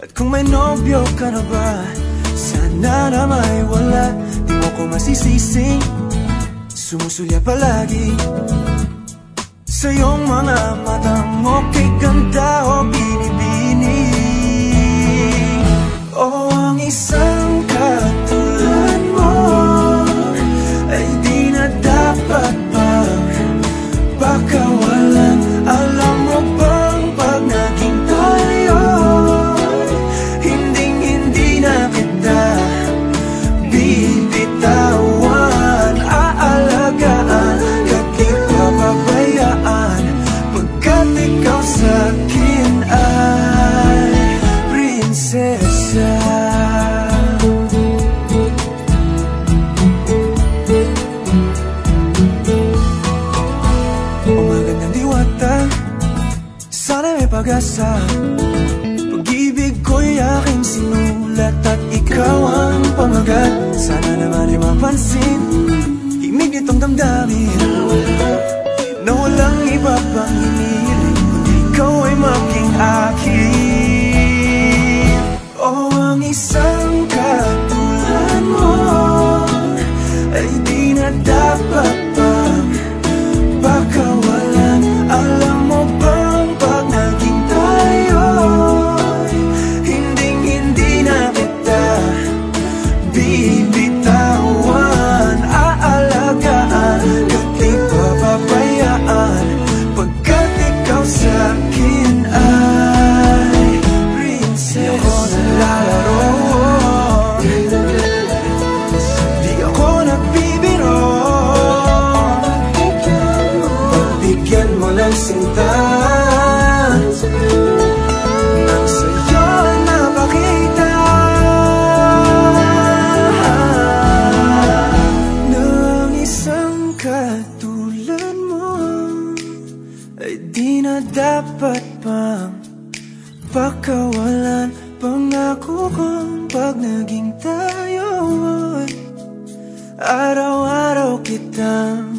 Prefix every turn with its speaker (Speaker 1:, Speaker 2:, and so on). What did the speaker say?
Speaker 1: At kung may nobyo ka na ba, sana na may wala. Di mo ko masisising sumusulya palagi sa iyong mga matang okay ganda o binibini. O ang isang katulad mo ay di na dapat pagkawalan. Alam mo bang pag naging tayo, hinding-hindi na kita bibitawan. Aalagaan at di papabayaan, pagkat ikaw sa'kin ay prinsesa. Sana may pag-asa, pag-ibig ko'y aking sinulat at ikaw ang pamagat. Sana naman ay mapansin himig nitong damdamin na walang iba pang hinihiling kundi ikaw ay maging akin. O ang isang katulad mo ay di na dapat pang pagkawalan. Alam mo ba bibitawan, aalagaan at di papabayaan, pagkat ikaw sa'kin ay prinsesa. Di ako naglalaro, di ako nagbibiro, pagbigyan mo lang sinta nang sa'yo napakita. Katulad mo ay di na dapat pang pagkawalan. Pangako kong pag naging tayo, araw-araw kitang